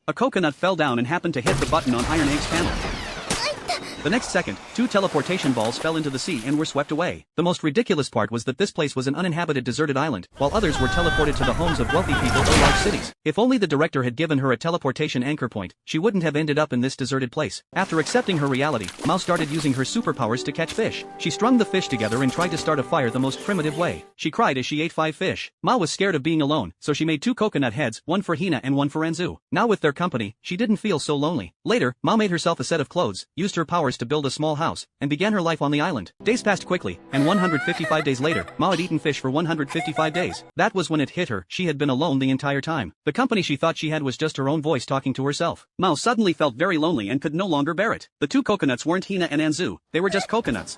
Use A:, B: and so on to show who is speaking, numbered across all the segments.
A: a coconut fell down and happened to hit the button on Iron Egg's panel. The next second, 2 teleportation balls fell into the sea and were swept away. The most ridiculous part was that this place was an uninhabited deserted island, while others were teleported to the homes of wealthy people or large cities. If only the director had given her a teleportation anchor point, she wouldn't have ended up in this deserted place. After accepting her reality, Mao started using her superpowers to catch fish. She strung the fish together and tried to start a fire the most primitive way. She cried as she ate 5 fish. Mao was scared of being alone, so she made 2 coconut heads, one for Hina and one for Anzu. Now with their company, she didn't feel so lonely. Later, Mao made herself a set of clothes, used her powers to build a small house, and began her life on the island. Days passed quickly, and 155 days later, Mao had eaten fish for 155 days. That was when it hit her, she had been alone the entire time. The company she thought she had was just her own voice talking to herself. Mao suddenly felt very lonely and could no longer bear it. The 2 coconuts weren't Hina and Anzu, they were just coconuts.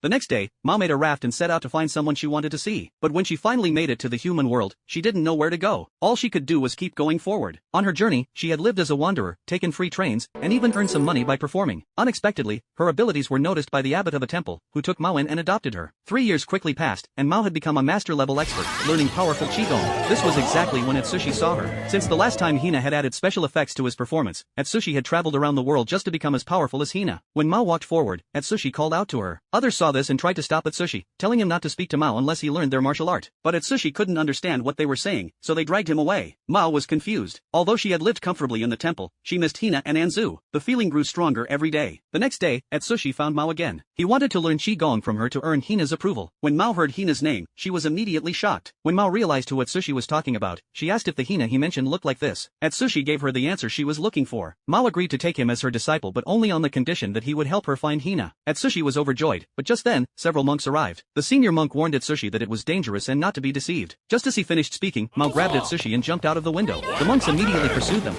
A: The next day, Mao made a raft and set out to find someone she wanted to see. But when she finally made it to the human world, she didn't know where to go. All she could do was keep going forward. On her journey, she had lived as a wanderer, taken free trains, and even earned some money by performing. Unexpectedly, her abilities were noticed by the abbot of a temple, who took Mao in and adopted her. 3 years quickly passed, and Mao had become a master-level expert, learning powerful Qigong. This was exactly when Atsushi saw her. Since the last time Hina had added special effects to his performance, Atsushi had traveled around the world just to become as powerful as Hina. When Mao walked forward, Atsushi called out to her. Others saw this and tried to stop Atsushi, telling him not to speak to Mao unless he learned their martial art. But Atsushi couldn't understand what they were saying, so they dragged him away. Mao was confused. Although she had lived comfortably in the temple, she missed Hina and Anzu. The feeling grew stronger every day. The next day, Atsushi found Mao again. He wanted to learn Qigong from her to earn Hina's approval. When Mao heard Hina's name, she was immediately shocked. When Mao realized who Atsushi was talking about, she asked if the Hina he mentioned looked like this. Atsushi gave her the answer she was looking for. Mao agreed to take him as her disciple but only on the condition that he would help her find Hina. Atsushi was overjoyed, but just then, several monks arrived. The senior monk warned Atsushi that it was dangerous and not to be deceived. Just as he finished speaking, Mao grabbed Atsushi and jumped out of the window. The monks immediately pursued them.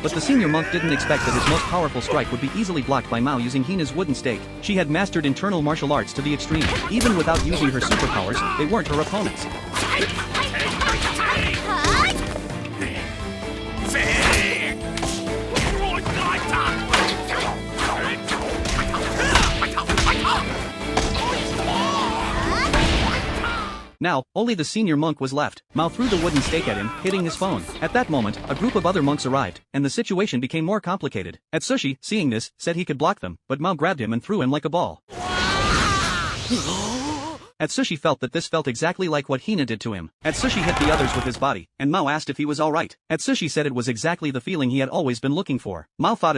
A: But the senior monk didn't expect that his most powerful strike would be easily blocked by Mao using Hina's wooden stake. She had mastered internal martial arts to the extreme. Even without using her superpowers, they weren't her opponents. Now, only the senior monk was left. Mao threw the wooden stake at him, hitting his phone. At that moment, a group of other monks arrived, and the situation became more complicated. Atsushi, seeing this, said he could block them, but Mao grabbed him and threw him like a ball. Atsushi felt that this felt exactly like what Hina did to him. Atsushi hit the others with his body, and Mao asked if he was alright. Atsushi said it was exactly the feeling he had always been looking for. Mao thought